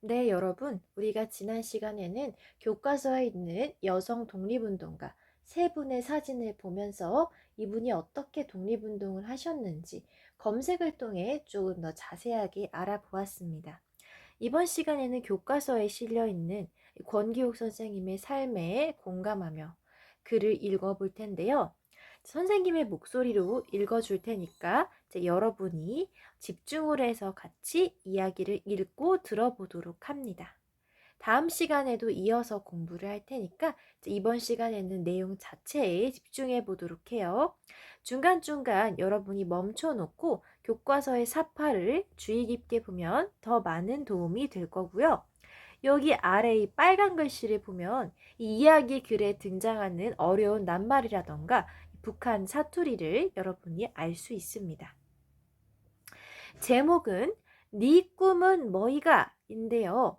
네, 여러분. 우리가 지난 시간에는 교과서에 있는 여성 독립운동가 세 분의 사진을 보면서 이분이 어떻게 독립운동을 하셨는지 검색을 통해 조금 더 자세하게 알아보았습니다. 이번 시간에는 교과서에 실려 있는 권기욱 선생님의 삶에 공감하며 글을 읽어볼 텐데요. 선생님의 목소리로 읽어줄 테니까 이제 여러분이 집중을 해서 같이 이야기를 읽고 들어보도록 합니다. 다음 시간에도 이어서 공부를 할 테니까 이번 시간에는 내용 자체에 집중해 보도록 해요. 중간중간 여러분이 멈춰 놓고 교과서의 사파를 주의 깊게 보면 더 많은 도움이 될 거고요. 여기 아래 이 빨간 글씨를 보면 이 이야기 글에 등장하는 어려운 낱말이라던가 북한 사투리를 여러분이 알 수 있습니다. 제목은 네 꿈은 뭐이가? 인데요.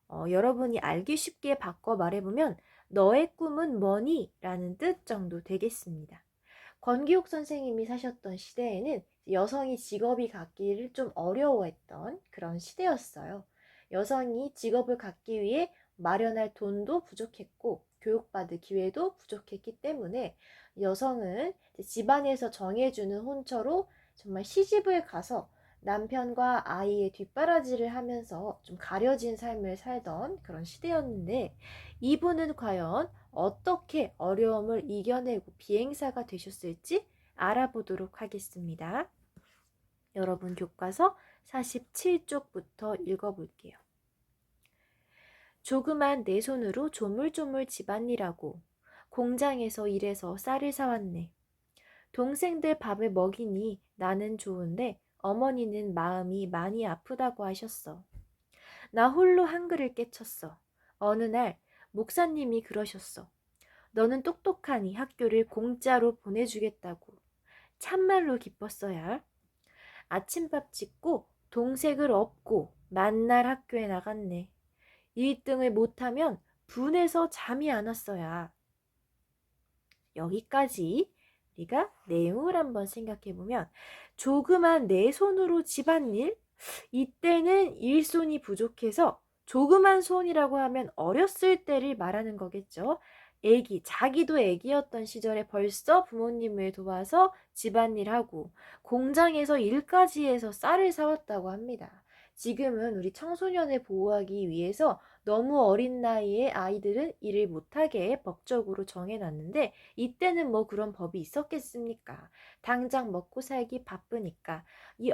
여러분이 알기 쉽게 바꿔 말해보면 너의 꿈은 뭐니? 라는 뜻 정도 되겠습니다. 권기욱 선생님이 사셨던 시대에는 여성이 직업이 갖기를 좀 어려워했던 그런 시대였어요. 여성이 직업을 갖기 위해 마련할 돈도 부족했고 교육받을 기회도 부족했기 때문에 여성은 집안에서 정해주는 혼처로 정말 시집을 가서 남편과 아이의 뒷바라지를 하면서 좀 가려진 삶을 살던 그런 시대였는데 이분은 과연 어떻게 어려움을 이겨내고 비행사가 되셨을지 알아보도록 하겠습니다. 여러분 교과서 47쪽부터 읽어볼게요. 조그만 내 손으로 조물조물 집안일하고 공장에서 일해서 쌀을 사왔네. 동생들 밥을 먹이니 나는 좋은데 어머니는 마음이 많이 아프다고 하셨어. 나 홀로 한글을 깨쳤어. 어느 날 목사님이 그러셨어. 너는 똑똑하니 학교를 공짜로 보내주겠다고. 참말로 기뻤어야. 아침밥 짓고 동생을 업고 만날 학교에 나갔네. 1등을 못하면 분해서 잠이 안 왔어야. 여기까지 우리가 내용을 한번 생각해보면 조그만 내 손으로 집안일? 이때는 일손이 부족해서 조그만 손이라고 하면 어렸을 때를 말하는 거겠죠. 자기도 애기였던 시절에 벌써 부모님을 도와서 집안일하고 공장에서 일까지 해서 쌀을 사왔다고 합니다. 지금은 우리 청소년을 보호하기 위해서 너무 어린 나이에 아이들은 일을 못하게 법적으로 정해놨는데 이때는 뭐 그런 법이 있었겠습니까? 당장 먹고 살기 바쁘니까 이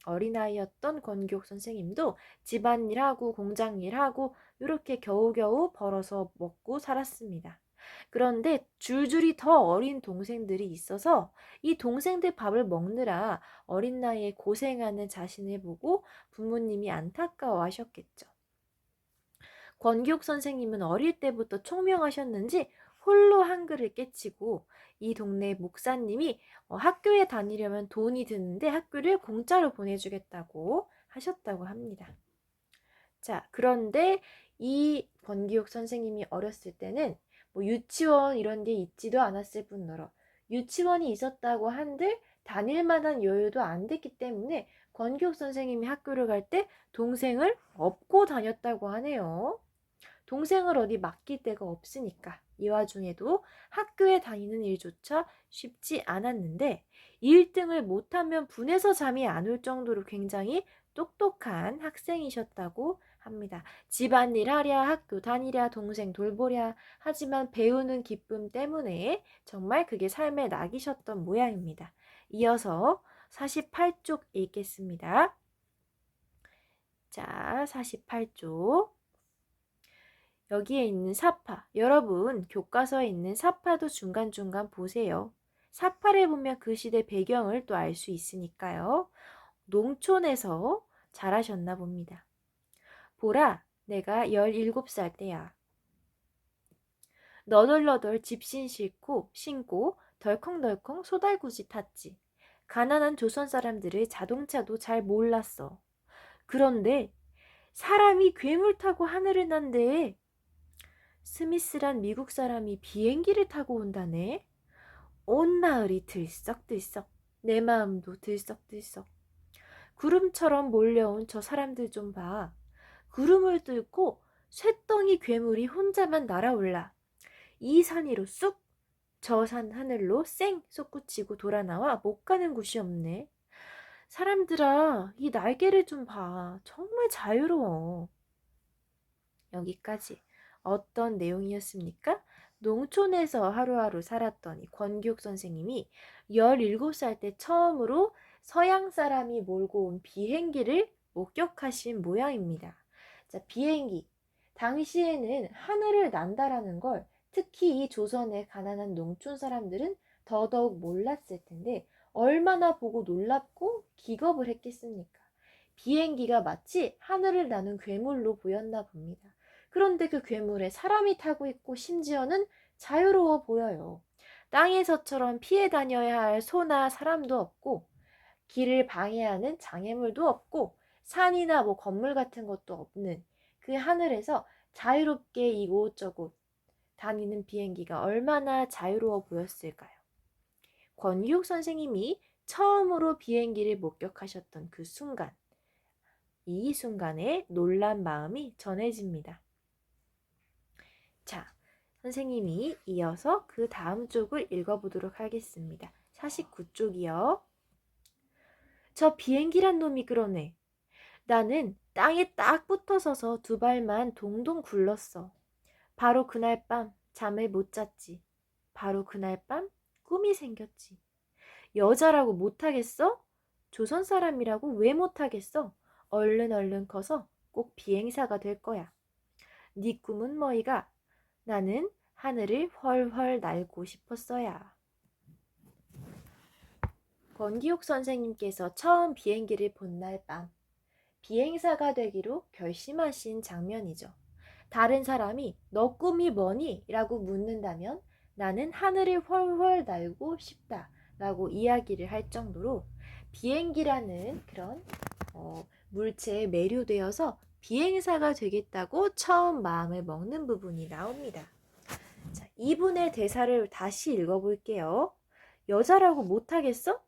어린아이였던 권기옥 선생님도 집안일하고 공장일하고 이렇게 겨우겨우 벌어서 먹고 살았습니다. 그런데 줄줄이 더 어린 동생들이 있어서 이 동생들 밥을 먹느라 어린 나이에 고생하는 자신을 보고 부모님이 안타까워 하셨겠죠. 권기옥 선생님은 어릴 때부터 총명하셨는지 홀로 한글을 깨치고 이 동네 목사님이 학교에 다니려면 돈이 드는데 학교를 공짜로 보내주겠다고 하셨다고 합니다. 자, 그런데 이 권기옥 선생님이 어렸을 때는 뭐 유치원 이런 게 있지도 않았을 뿐더러 유치원이 있었다고 한들 다닐 만한 여유도 안 됐기 때문에 권기옥 선생님이 학교를 갈 때 동생을 업고 다녔다고 하네요. 동생을 어디 맡길 데가 없으니까 이 와중에도 학교에 다니는 일조차 쉽지 않았는데 1등을 못하면 분해서 잠이 안 올 정도로 굉장히 똑똑한 학생이셨다고 합니다. 집안일 하랴 학교 다니랴 동생 돌보랴 하지만 배우는 기쁨 때문에 정말 그게 삶의 낙이셨던 모양입니다. 이어서 48쪽 읽겠습니다. 자, 48쪽. 여기에 있는 사파, 여러분 교과서에 있는 사파도 중간중간 보세요. 사파를 보면 그 시대 배경을 또 알 수 있으니까요. 농촌에서 자라셨나 봅니다. 보라, 내가 17살 때야. 너덜너덜 집신 신고 덜컹덜컹 소달구지 탔지. 가난한 조선 사람들의 자동차도 잘 몰랐어. 그런데 사람이 괴물 타고 하늘을 난대. 스미스란 미국 사람이 비행기를 타고 온다네. 온 마을이 들썩들썩, 내 마음도 들썩들썩. 구름처럼 몰려온 저 사람들 좀 봐. 구름을 뚫고 쇳덩이 괴물이 혼자만 날아올라 이 산 위로 쑥 저 산 하늘로 쌩 솟구치고 돌아나와 못 가는 곳이 없네. 사람들아, 이 날개를 좀 봐. 정말 자유로워. 여기까지. 어떤 내용이었습니까? 농촌에서 하루하루 살았던 이 권기옥 선생님이 17살 때 처음으로 서양 사람이 몰고 온 비행기를 목격하신 모양입니다. 자, 비행기. 당시에는 하늘을 난다라는 걸 특히 이 조선의 가난한 농촌 사람들은 더더욱 몰랐을 텐데 얼마나 보고 놀랍고 기겁을 했겠습니까? 비행기가 마치 하늘을 나는 괴물로 보였나 봅니다. 그런데 그 괴물에 사람이 타고 있고 심지어는 자유로워 보여요. 땅에서처럼 피해 다녀야 할 소나 사람도 없고 길을 방해하는 장애물도 없고 산이나 뭐 건물 같은 것도 없는 그 하늘에서 자유롭게 이곳저곳 다니는 비행기가 얼마나 자유로워 보였을까요? 권유욱 선생님이 처음으로 비행기를 목격하셨던 그 순간, 이 순간에 놀란 마음이 전해집니다. 자, 선생님이 이어서 그 다음 쪽을 읽어보도록 하겠습니다. 49쪽이요. 저 비행기란 놈이 그러네. 나는 땅에 딱 붙어서서 두 발만 동동 굴렀어. 바로 그날 밤 잠을 못 잤지. 바로 그날 밤 꿈이 생겼지. 여자라고 못하겠어? 조선 사람이라고 왜 못하겠어? 얼른 커서 꼭 비행사가 될 거야. 네 꿈은 뭐이가? 나는 하늘을 훨훨 날고 싶었어야. 권기옥 선생님께서 처음 비행기를 본 날 밤, 비행사가 되기로 결심하신 장면이죠. 다른 사람이 너 꿈이 뭐니? 라고 묻는다면 나는 하늘을 훨훨 날고 싶다 라고 이야기를 할 정도로 비행기라는 그런 물체에 매료되어서 비행사가 되겠다고 처음 마음을 먹는 부분이 나옵니다. 자, 이분의 대사를 다시 읽어볼게요. 여자라고 못하겠어?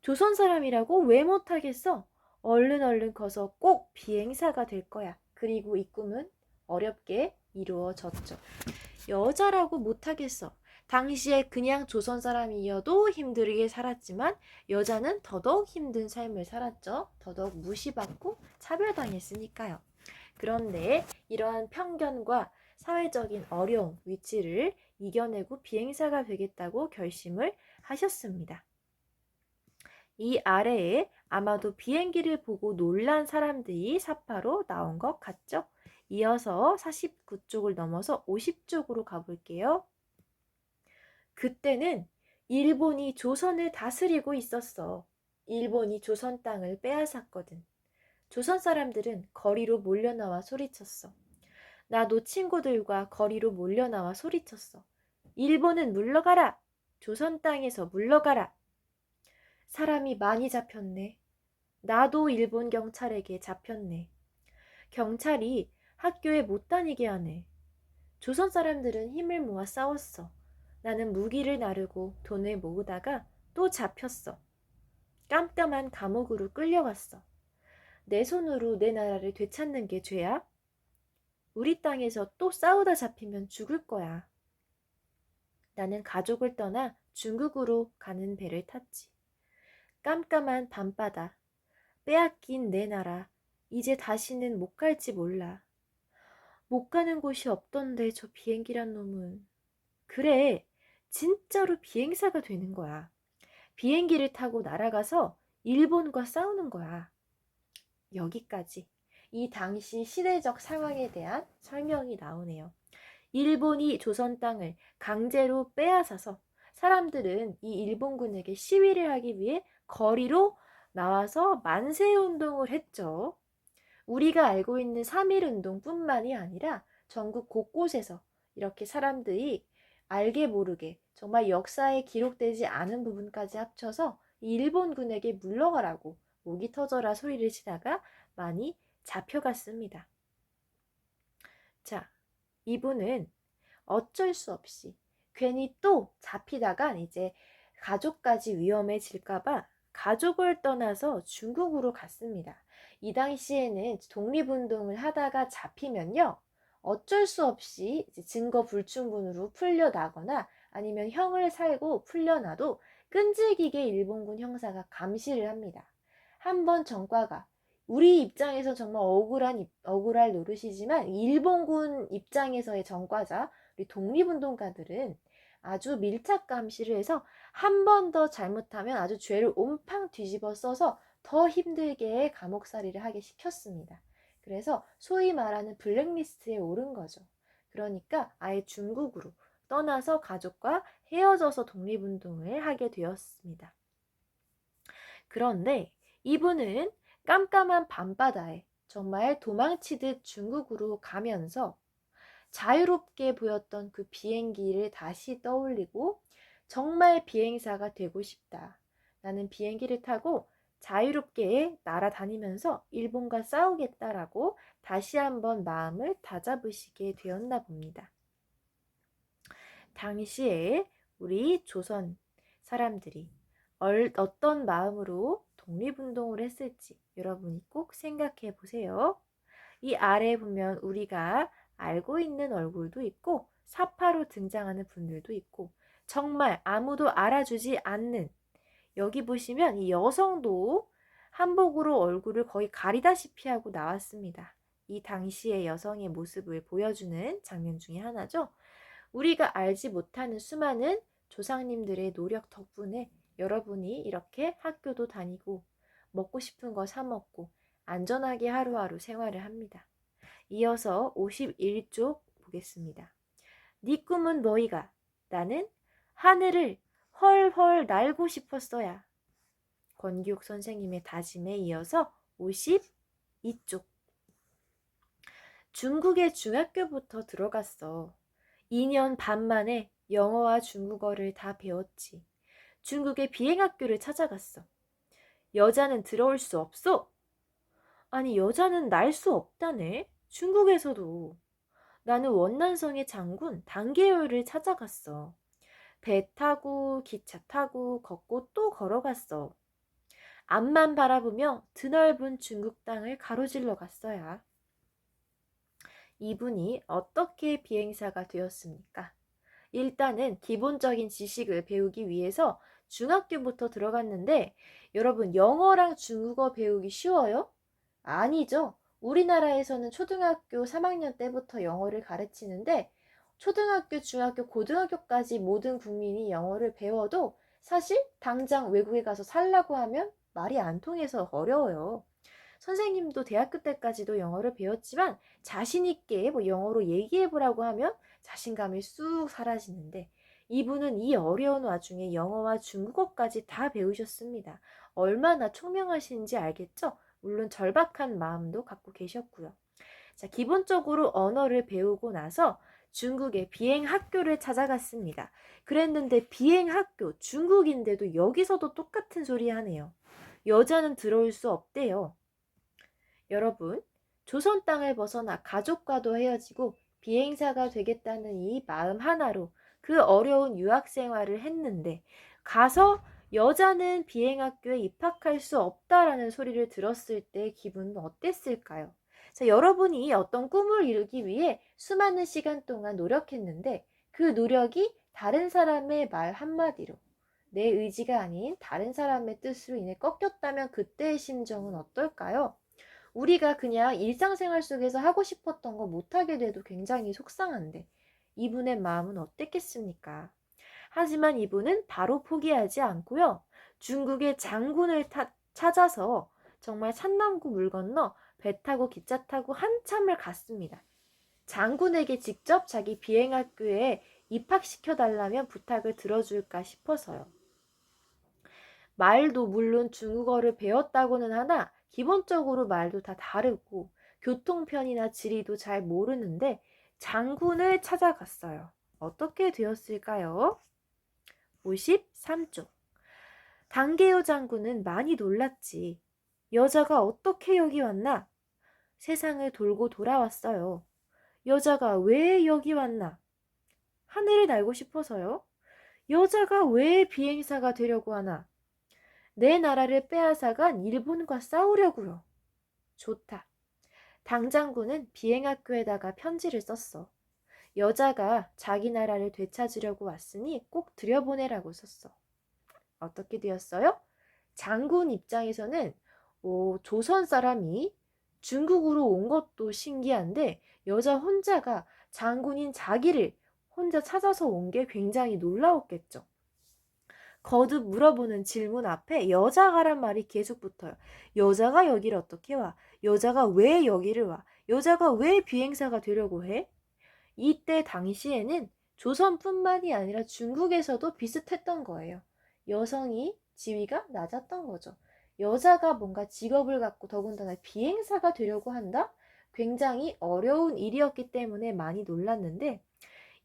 조선 사람이라고 왜 못하겠어? 얼른 커서 꼭 비행사가 될 거야. 그리고 이 꿈은 어렵게 이루어졌죠. 여자라고 못하겠어. 당시에 그냥 조선 사람이어도 힘들게 살았지만 여자는 더더욱 힘든 삶을 살았죠. 더더욱 무시받고 차별당했으니까요. 그런데 이러한 편견과 사회적인 어려움, 위치를 이겨내고 비행사가 되겠다고 결심을 하셨습니다. 이 아래에 아마도 비행기를 보고 놀란 사람들이 사파로 나온 것 같죠? 이어서 49쪽을 넘어서 50쪽으로 가볼게요. 그때는 일본이 조선을 다스리고 있었어. 일본이 조선 땅을 빼앗았거든. 조선 사람들은 거리로 몰려나와 소리쳤어. 나도 친구들과 거리로 몰려나와 소리쳤어. 일본은 물러가라! 조선 땅에서 물러가라! 사람이 많이 잡혔네. 나도 일본 경찰에게 잡혔네. 경찰이 학교에 못 다니게 하네. 조선 사람들은 힘을 모아 싸웠어. 나는 무기를 나르고 돈을 모으다가 또 잡혔어. 깜깜한 감옥으로 끌려갔어. 내 손으로 내 나라를 되찾는 게 죄야? 우리 땅에서 또 싸우다 잡히면 죽을 거야. 나는 가족을 떠나 중국으로 가는 배를 탔지. 깜깜한 밤바다, 빼앗긴 내 나라, 이제 다시는 못 갈지 몰라. 못 가는 곳이 없던데 저 비행기란 놈은. 그래, 진짜로 비행사가 되는 거야. 비행기를 타고 날아가서 일본과 싸우는 거야. 여기까지 이 당시 시대적 상황에 대한 설명이 나오네요. 일본이 조선 땅을 강제로 빼앗아서 사람들은 이 일본군에게 시위를 하기 위해 거리로 나와서 만세운동을 했죠. 우리가 알고 있는 3.1운동뿐만이 아니라 전국 곳곳에서 이렇게 사람들이 알게 모르게 정말 역사에 기록되지 않은 부분까지 합쳐서 일본군에게 물러가라고 목이 터져라 소리를 치다가 많이 잡혀갔습니다. 자, 이분은 어쩔 수 없이 괜히 또 잡히다가 이제 가족까지 위험해질까봐 가족을 떠나서 중국으로 갔습니다. 이 당시에는 독립운동을 하다가 잡히면요, 어쩔 수 없이 증거 불충분으로 풀려나거나 아니면 형을 살고 풀려나도 끈질기게 일본군 형사가 감시를 합니다. 한번 전과가 우리 입장에서 정말 억울할 노릇이지만 일본군 입장에서의 전과자, 우리 독립운동가들은 아주 밀착 감시를 해서 한 번 더 잘못하면 아주 죄를 온팡 뒤집어 써서 더 힘들게 감옥살이를 하게 시켰습니다. 그래서 소위 말하는 블랙리스트에 오른 거죠. 그러니까 아예 중국으로 떠나서 가족과 헤어져서 독립운동을 하게 되었습니다. 그런데 이분은 깜깜한 밤바다에 정말 도망치듯 중국으로 가면서 자유롭게 보였던 그 비행기를 다시 떠올리고 정말 비행사가 되고 싶다. 나는 비행기를 타고 자유롭게 날아다니면서 일본과 싸우겠다라고 다시 한번 마음을 다잡으시게 되었나 봅니다. 당시에 우리 조선 사람들이 어떤 마음으로 독립운동을 했을지 여러분이 꼭 생각해 보세요. 이 아래에 보면 우리가 알고 있는 얼굴도 있고 사파로 등장하는 분들도 있고 정말 아무도 알아주지 않는, 여기 보시면 이 여성도 한복으로 얼굴을 거의 가리다시피 하고 나왔습니다. 이 당시의 여성의 모습을 보여주는 장면 중에 하나죠. 우리가 알지 못하는 수많은 조상님들의 노력 덕분에 여러분이 이렇게 학교도 다니고 먹고 싶은 거 사 먹고 안전하게 하루하루 생활을 합니다. 이어서 51쪽 보겠습니다. 네 꿈은 뭐이가? 나는 하늘을 헐헐 날고 싶었어야. 권기욱 선생님의 다짐에 이어서 52쪽. 중국의 중학교부터 들어갔어. 2년 반 만에 영어와 중국어를 다 배웠지. 중국의 비행학교를 찾아갔어. 여자는 들어올 수 없어. 아니, 여자는 날 수 없다네. 중국에서도. 나는 원난성의 장군 단계열을 찾아갔어. 배 타고 기차 타고 걷고 또 걸어갔어. 앞만 바라보며 드넓은 중국 땅을 가로질러 갔어야. 이분이 어떻게 비행사가 되었습니까? 일단은 기본적인 지식을 배우기 위해서 중학교부터 들어갔는데, 여러분 영어랑 중국어 배우기 쉬워요? 아니죠. 우리나라에서는 초등학교 3학년 때부터 영어를 가르치는데 초등학교, 중학교, 고등학교까지 모든 국민이 영어를 배워도 사실 당장 외국에 가서 살라고 하면 말이 안 통해서 어려워요. 선생님도 대학교 때까지도 영어를 배웠지만 자신 있게 영어로 얘기해보라고 하면 자신감이 쑥 사라지는데, 이분은 이 어려운 와중에 영어와 중국어까지 다 배우셨습니다. 얼마나 총명하신지 알겠죠? 물론 절박한 마음도 갖고 계셨고요. 자, 기본적으로 언어를 배우고 나서 중국의 비행학교를 찾아갔습니다. 그랬는데 비행학교, 중국인데도 여기서도 똑같은 소리 하네요. 여자는 들어올 수 없대요. 여러분, 조선 땅을 벗어나 가족과도 헤어지고 비행사가 되겠다는 이 마음 하나로 그 어려운 유학 생활을 했는데 가서 여자는 비행학교에 입학할 수 없다라는 소리를 들었을 때 기분은 어땠을까요? 자, 여러분이 어떤 꿈을 이루기 위해 수많은 시간 동안 노력했는데 그 노력이 다른 사람의 말 한마디로, 내 의지가 아닌 다른 사람의 뜻으로 인해 꺾였다면 그때의 심정은 어떨까요? 우리가 그냥 일상생활 속에서 하고 싶었던 거 못하게 돼도 굉장히 속상한데 이분의 마음은 어땠겠습니까? 하지만 이분은 바로 포기하지 않고요. 중국의 장군을 찾아서 정말 산넘고 물 건너 배 타고 기차 타고 한참을 갔습니다. 장군에게 직접 자기 비행학교에 입학시켜달라면 부탁을 들어줄까 싶어서요. 말도 물론 중국어를 배웠다고는 하나 기본적으로 말도 다 다르고 교통편이나 지리도 잘 모르는데 장군을 찾아갔어요. 어떻게 되었을까요? 53쪽. 단계요 장군은 많이 놀랐지. 여자가 어떻게 여기 왔나? 세상을 돌고 돌아왔어요. 여자가 왜 여기 왔나? 하늘을 날고 싶어서요. 여자가 왜 비행사가 되려고 하나? 내 나라를 빼앗아간 일본과 싸우려고요. 좋다. 당장군은 비행학교에다가 편지를 썼어. 여자가 자기 나라를 되찾으려고 왔으니 꼭 들여보내라고 썼어. 어떻게 되었어요? 장군 입장에서는 조선 사람이 중국으로 온 것도 신기한데 여자 혼자가 장군인 자기를 혼자 찾아서 온 게 굉장히 놀라웠겠죠. 거듭 물어보는 질문 앞에 여자가란 말이 계속 붙어요. 여자가 여기를 어떻게 와? 여자가 왜 여기를 와? 여자가 왜 비행사가 되려고 해? 이때 당시에는 조선뿐만이 아니라 중국에서도 비슷했던 거예요. 여성이 지위가 낮았던 거죠. 여자가 뭔가 직업을 갖고 더군다나 비행사가 되려고 한다? 굉장히 어려운 일이었기 때문에 많이 놀랐는데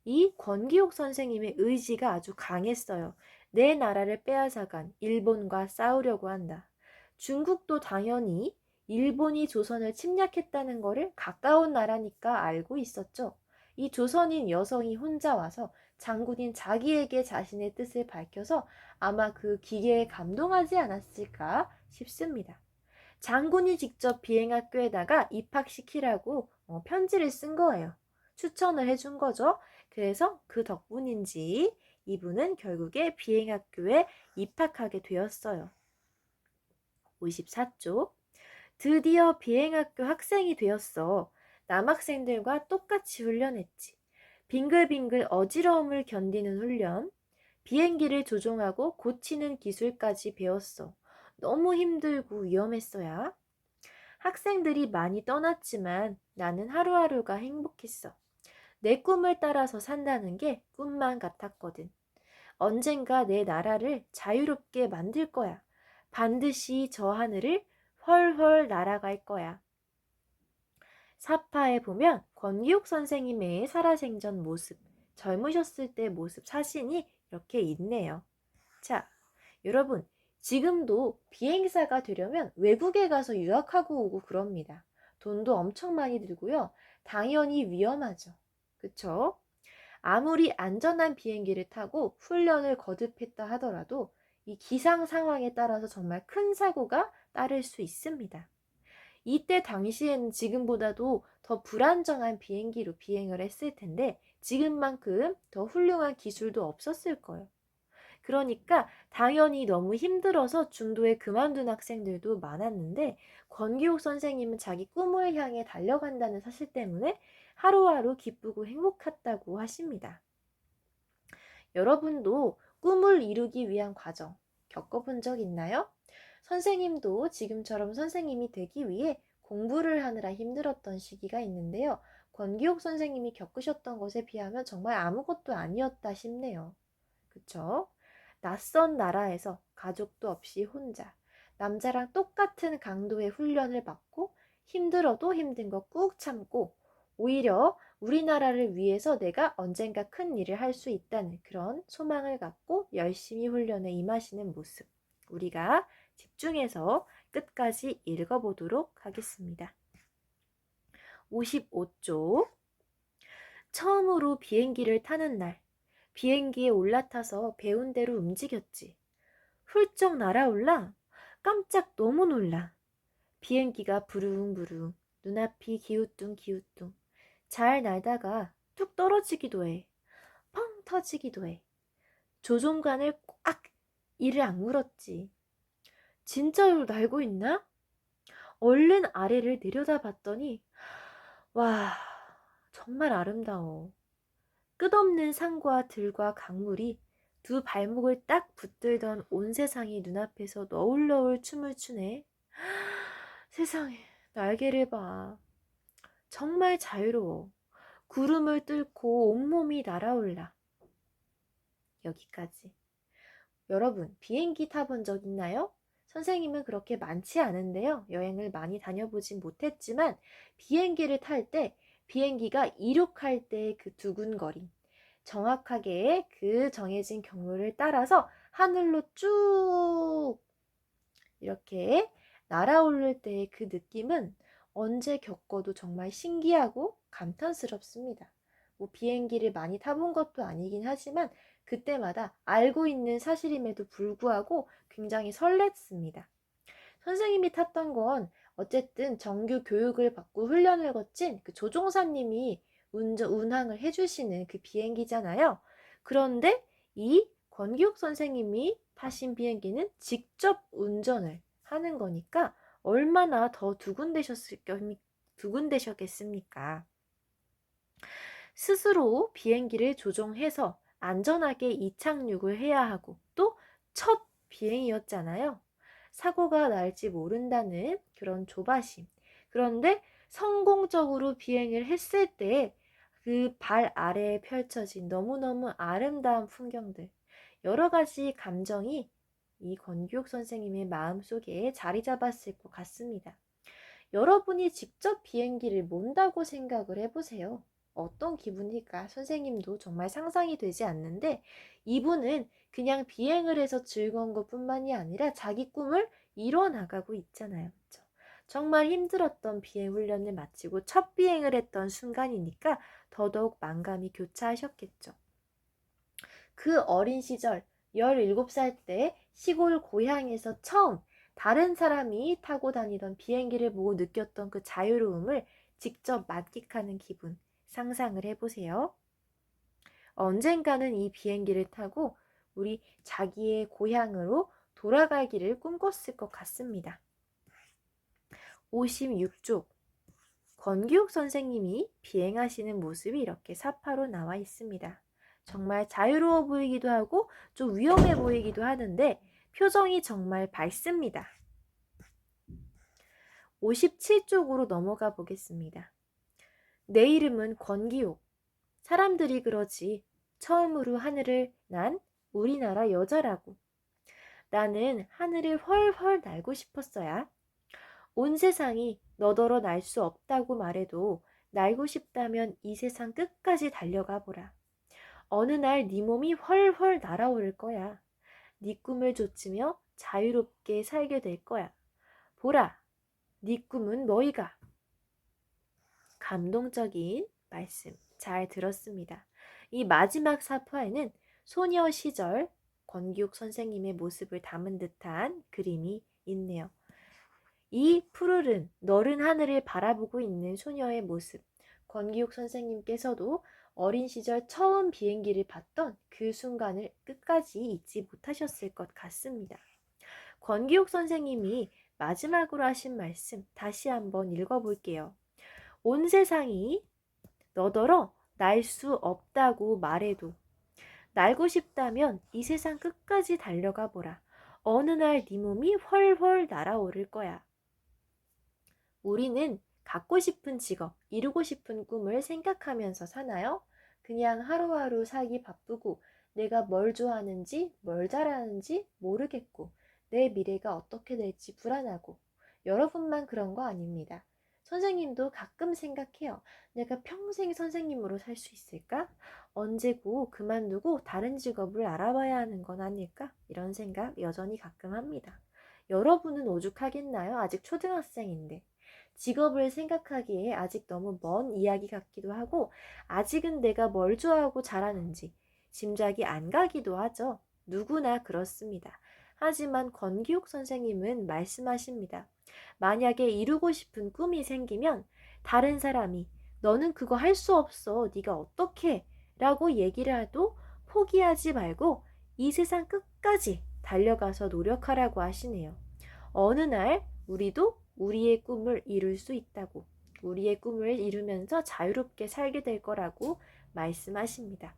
이 권기옥 선생님의 의지가 아주 강했어요. 내 나라를 빼앗아간 일본과 싸우려고 한다. 중국도 당연히 일본이 조선을 침략했다는 것을 가까운 나라니까 알고 있었죠. 이 조선인 여성이 혼자 와서 장군인 자기에게 자신의 뜻을 밝혀서 아마 그 기계에 감동하지 않았을까 싶습니다. 장군이 직접 비행학교에다가 입학시키라고 편지를 쓴 거예요. 추천을 해준 거죠. 그래서 그 덕분인지 이분은 결국에 비행학교에 입학하게 되었어요. 54쪽. 드디어 비행학교 학생이 되었어. 남학생들과 똑같이 훈련했지. 빙글빙글 어지러움을 견디는 훈련, 비행기를 조종하고 고치는 기술까지 배웠어. 너무 힘들고 위험했어야. 학생들이 많이 떠났지만 나는 하루하루가 행복했어. 내 꿈을 따라서 산다는 게 꿈만 같았거든. 언젠가 내 나라를 자유롭게 만들 거야. 반드시 저 하늘을 훨훨 날아갈 거야. 사파에 보면 권기옥 선생님의 살아생전 모습, 젊으셨을 때 모습 사진이 이렇게 있네요. 자, 여러분, 지금도 비행사가 되려면 외국에 가서 유학하고 오고 그럽니다. 돈도 엄청 많이 들고요. 당연히 위험하죠. 그쵸? 아무리 안전한 비행기를 타고 훈련을 거듭했다 하더라도 이 기상 상황에 따라서 정말 큰 사고가 따를 수 있습니다. 이때 당시에는 지금보다도 더 불안정한 비행기로 비행을 했을 텐데 지금만큼 더 훌륭한 기술도 없었을 거예요. 그러니까 당연히 너무 힘들어서 중도에 그만둔 학생들도 많았는데 권기옥 선생님은 자기 꿈을 향해 달려간다는 사실 때문에 하루하루 기쁘고 행복했다고 하십니다. 여러분도 꿈을 이루기 위한 과정 겪어본 적 있나요? 선생님도 지금처럼 선생님이 되기 위해 공부를 하느라 힘들었던 시기가 있는데요. 권기옥 선생님이 겪으셨던 것에 비하면 정말 아무것도 아니었다 싶네요. 그쵸? 낯선 나라에서 가족도 없이 혼자 남자랑 똑같은 강도의 훈련을 받고 힘들어도 힘든 거 꾹 참고 오히려 우리나라를 위해서 내가 언젠가 큰 일을 할 수 있다는 그런 소망을 갖고 열심히 훈련에 임하시는 모습 우리가 집중해서 끝까지 읽어보도록 하겠습니다. 55쪽. 처음으로 비행기를 타는 날 비행기에 올라타서 배운 대로 움직였지. 훌쩍 날아올라 깜짝 너무 놀라. 비행기가 부릉부릉 눈앞이 기우뚱기우뚱 잘 날다가 뚝 떨어지기도 해. 펑 터지기도 해. 조종관을 꽉 이를 악물었지. 진짜로 날고 있나? 얼른 아래를 내려다봤더니 와 정말 아름다워. 끝없는 산과 들과 강물이 두 발목을 딱 붙들던 온 세상이 눈앞에서 너울너울 춤을 추네. 세상에 날개를 봐. 정말 자유로워. 구름을 뚫고 온몸이 날아올라. 여기까지. 여러분 비행기 타본 적 있나요? 선생님은 그렇게 많지 않은데요. 여행을 많이 다녀보진 못했지만 비행기를 탈 때 비행기가 이륙할 때 그 두근거림 정확하게 그 정해진 경로를 따라서 하늘로 쭉 이렇게 날아오를 때의 그 느낌은 언제 겪어도 정말 신기하고 감탄스럽습니다. 뭐 비행기를 많이 타본 것도 아니긴 하지만 그때마다 알고 있는 사실임에도 불구하고 굉장히 설렜습니다. 선생님이 탔던 건 어쨌든 정규 교육을 받고 훈련을 거친 그 조종사님이 운항을 해주시는 그 비행기잖아요. 그런데 이 권기욱 선생님이 타신 비행기는 직접 운전을 하는 거니까 얼마나 더 두근대셨겠습니까? 스스로 비행기를 조종해서 안전하게 이착륙을 해야 하고 또 첫 비행이었잖아요. 사고가 날지 모른다는 그런 조바심. 그런데 성공적으로 비행을 했을 때 그 발 아래에 펼쳐진 너무너무 아름다운 풍경들, 여러 가지 감정이 이 권규옥 선생님의 마음속에 자리 잡았을 것 같습니다. 여러분이 직접 비행기를 몬다고 생각을 해보세요. 어떤 기분일까? 선생님도 정말 상상이 되지 않는데 이분은 그냥 비행을 해서 즐거운 것뿐만이 아니라 자기 꿈을 이뤄나가고 있잖아요. 그렇죠? 정말 힘들었던 비행 훈련을 마치고 첫 비행을 했던 순간이니까 더더욱 만감이 교차하셨겠죠. 그 어린 시절 17살 때 시골 고향에서 처음 다른 사람이 타고 다니던 비행기를 보고 느꼈던 그 자유로움을 직접 만끽하는 기분 상상을 해보세요. 언젠가는 이 비행기를 타고 우리 자기의 고향으로 돌아가기를 꿈꿨을 것 같습니다. 56쪽 권기욱 선생님이 비행하시는 모습이 이렇게 사파로 나와 있습니다. 정말 자유로워 보이기도 하고 좀 위험해 보이기도 하는데 표정이 정말 밝습니다. 57쪽으로 넘어가 보겠습니다. 내 이름은 권기옥. 사람들이 그러지. 처음으로 하늘을 난 우리나라 여자라고. 나는 하늘을 훨훨 날고 싶었어야. 온 세상이 너더러 날 수 없다고 말해도 날고 싶다면 이 세상 끝까지 달려가 보라. 어느 날 네 몸이 훨훨 날아오를 거야. 네 꿈을 좇으며 자유롭게 살게 될 거야. 보라, 네 꿈은 뭐이가? 감동적인 말씀 잘 들었습니다. 이 마지막 사파에는 소녀 시절 권기욱 선생님의 모습을 담은 듯한 그림이 있네요. 이 푸르른 너른 하늘을 바라보고 있는 소녀의 모습, 권기욱 선생님께서도 어린 시절 처음 비행기를 봤던 그 순간을 끝까지 잊지 못하셨을 것 같습니다. 권기욱 선생님이 마지막으로 하신 말씀 다시 한번 읽어볼게요. 온 세상이 너더러 날 수 없다고 말해도 날고 싶다면 이 세상 끝까지 달려가 보라. 어느 날 네 몸이 훨훨 날아오를 거야. 우리는 갖고 싶은 직업, 이루고 싶은 꿈을 생각하면서 사나요? 그냥 하루하루 살기 바쁘고 내가 뭘 좋아하는지 뭘 잘하는지 모르겠고 내 미래가 어떻게 될지 불안하고 여러분만 그런 거 아닙니다. 선생님도 가끔 생각해요. 내가 평생 선생님으로 살 수 있을까? 언제고 그만두고 다른 직업을 알아봐야 하는 건 아닐까? 이런 생각 여전히 가끔 합니다. 여러분은 오죽하겠나요? 아직 초등학생인데. 직업을 생각하기에 아직 너무 먼 이야기 같기도 하고 아직은 내가 뭘 좋아하고 잘하는지 짐작이 안 가기도 하죠. 누구나 그렇습니다. 하지만 권기욱 선생님은 말씀하십니다. 만약에 이루고 싶은 꿈이 생기면 다른 사람이 너는 그거 할 수 없어. 네가 어떻게? 라고 얘기를 해도 포기하지 말고 이 세상 끝까지 달려가서 노력하라고 하시네요. 어느 날 우리도 우리의 꿈을 이룰 수 있다고, 우리의 꿈을 이루면서 자유롭게 살게 될 거라고 말씀하십니다.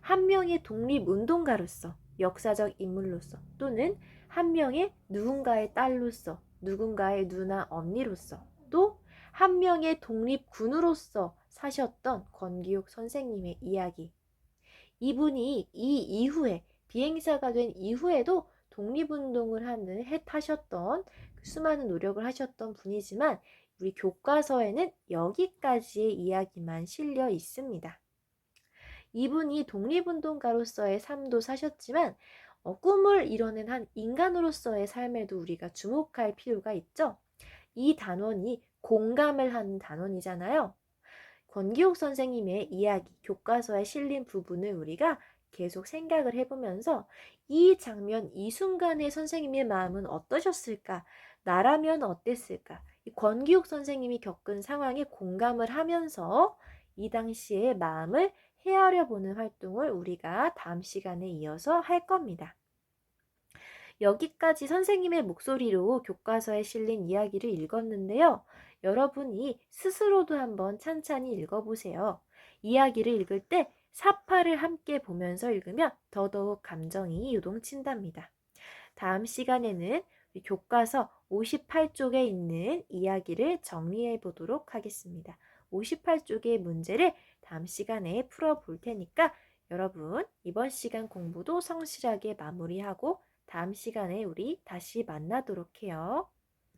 한 명의 독립운동가로서, 역사적 인물로서, 또는 한 명의 누군가의 딸로서, 누군가의 누나 언니로서, 또 한 명의 독립군으로서 사셨던 권기욱 선생님의 이야기. 이분이 이 이후에 비행사가 된 이후에도 독립운동을 하셨던 수많은 노력을 하셨던 분이지만 우리 교과서에는 여기까지의 이야기만 실려 있습니다. 이분이 독립운동가로서의 삶도 사셨지만 꿈을 이뤄낸 한 인간으로서의 삶에도 우리가 주목할 필요가 있죠. 이 단원이 공감을 하는 단원이잖아요. 권기욱 선생님의 이야기, 교과서에 실린 부분을 우리가 계속 생각을 해보면서 이 장면, 이 순간의 선생님의 마음은 어떠셨을까 나라면 어땠을까? 이 권기욱 선생님이 겪은 상황에 공감을 하면서 이 당시의 마음을 헤아려 보는 활동을 우리가 다음 시간에 이어서 할 겁니다. 여기까지 선생님의 목소리로 교과서에 실린 이야기를 읽었는데요. 여러분이 스스로도 한번 찬찬히 읽어보세요. 이야기를 읽을 때 사파를 함께 보면서 읽으면 더더욱 감정이 요동친답니다. 다음 시간에는 교과서 58쪽에 있는 이야기를 정리해 보도록 하겠습니다. 58쪽의 문제를 다음 시간에 풀어볼 테니까 여러분 이번 시간 공부도 성실하게 마무리하고 다음 시간에 우리 다시 만나도록 해요.